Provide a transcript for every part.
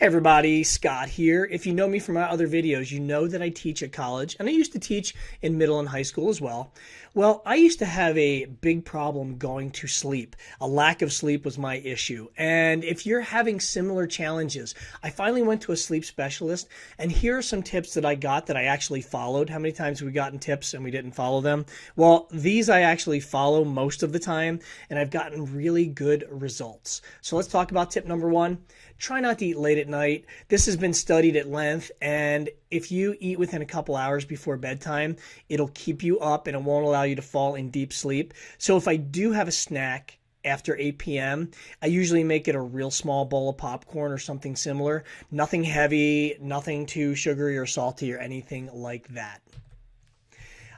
Hey everybody, Scott here. If you know me from my other videos, you know that I teach at college, and I used to teach in middle and high school as well. Well, I used to have a big problem going to sleep. A lack of sleep was my issue. And if you're having similar challenges, I finally went to a sleep specialist, and here are some tips that I got that I actually followed. How many times have we gotten tips and we didn't follow them? Well, these I actually follow most of the time, and I've gotten really good results. So let's talk about tip number one. Try not to eat late at night. This has been studied at length, and if you eat within a couple hours before bedtime, it'll keep you up and it won't allow you to fall in deep sleep. So if I do have a snack after 8 p.m., I usually make it a real small bowl of popcorn or something similar. Nothing heavy, nothing too sugary or salty or anything like that.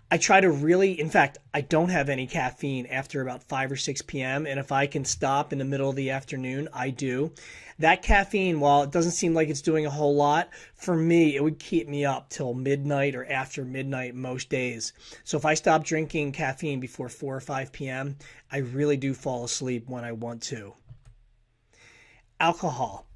I try to really, in fact, I don't have any caffeine after about 5 or 6 p.m. And if I can stop in the middle of the afternoon, I do. That caffeine, while it doesn't seem like it's doing a whole lot, for me, it would keep me up till midnight or after midnight most days. So if I stop drinking caffeine before 4 or 5 p.m., I really do fall asleep when I want to. Alcohol.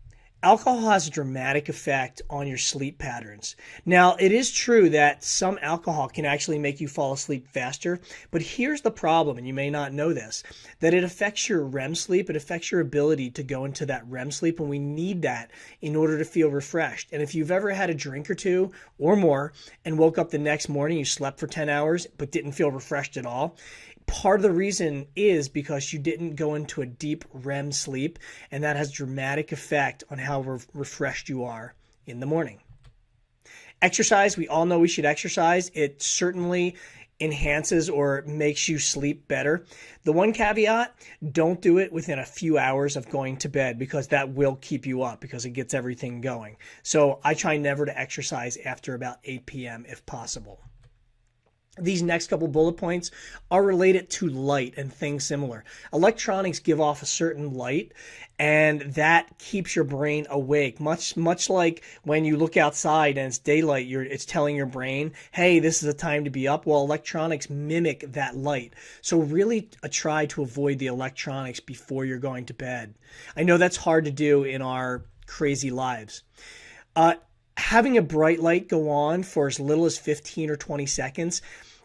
Alcohol has a dramatic effect on your sleep patterns. Now, it is true that some alcohol can actually make you fall asleep faster, but here's the problem, and you may not know this, that it affects your REM sleep. It affects your ability to go into that REM sleep, and we need that in order to feel refreshed. And if you've ever had a drink or two or more and woke up the next morning, you slept for 10 hours but didn't feel refreshed at all, part of the reason is because you didn't go into a deep REM sleep, and that has dramatic effect on how refreshed you are in the morning. Exercise, we all know we should exercise. It certainly enhances or makes you sleep better. The one caveat, don't do it within a few hours of going to bed because that will keep you up because it gets everything going. So I try never to exercise after about 8 p.m. if possible. These next couple bullet points are related to light and things similar. Electronics give off a certain light, and that keeps your brain awake. Much like when you look outside and it's daylight, it's telling your brain, hey, this is a time to be up. Well, electronics mimic that light. So really try to avoid the electronics before you're going to bed. I know that's hard to do in our crazy lives. Having a bright light go on for as little as 15 or 20 seconds,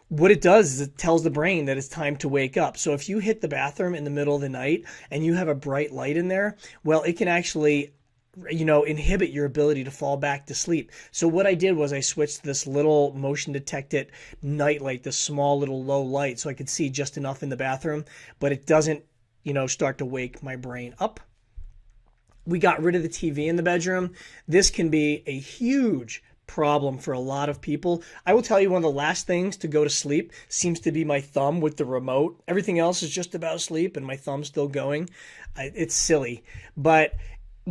what it does is it tells the brain that it's time to wake up. So if you hit the bathroom in the middle of the night and you have a bright light in there, well, it can actually, inhibit your ability to fall back to sleep. So what I did was I switched to this little motion detected night light, this small little low light, so I could see just enough in the bathroom, but it doesn't, start to wake my brain up. We got rid of the TV in the bedroom. This can be a huge problem for a lot of people. I will tell you, one of the last things to go to sleep seems to be my thumb with the remote. Everything else is just about sleep and my thumb's still going. It's silly, but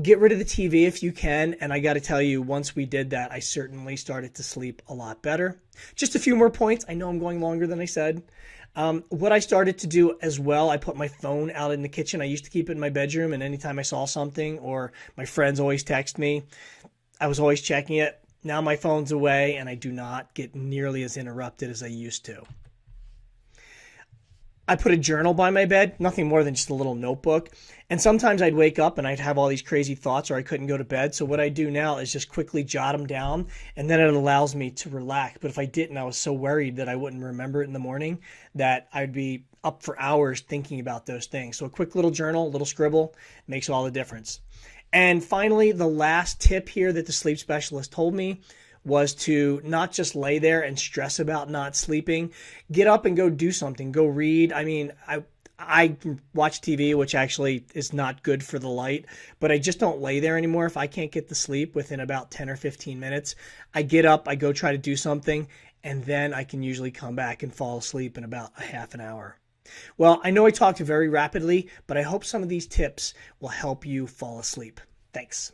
get rid of the TV if you can. And I got to tell you, once we did that, I certainly started to sleep a lot better. Just a few more points. I know I'm going longer than I said. What I started to do as well, I put my phone out in the kitchen. I used to keep it in my bedroom, and anytime I saw something or my friends always text me, I was always checking it. Now my phone's away, and I do not get nearly as interrupted as I used to. I put a journal by my bed, nothing more than just a little notebook. And sometimes I'd wake up and I'd have all these crazy thoughts, or I couldn't go to bed. So what I do now is just quickly jot them down, and then it allows me to relax. But if I didn't, I was so worried that I wouldn't remember it in the morning that I'd be up for hours thinking about those things. So a quick little journal, a little scribble makes all the difference. And finally, the last tip here that the sleep specialist told me was to not just lay there and stress about not sleeping. Get up and go do something. Go read. I mean, I watch TV, which actually is not good for the light, but I just don't lay there anymore. If I can't get to sleep within about 10 or 15 minutes, I get up, I go try to do something, and then I can usually come back and fall asleep in about a half an hour. Well, I know I talked very rapidly, but I hope some of these tips will help you fall asleep. Thanks.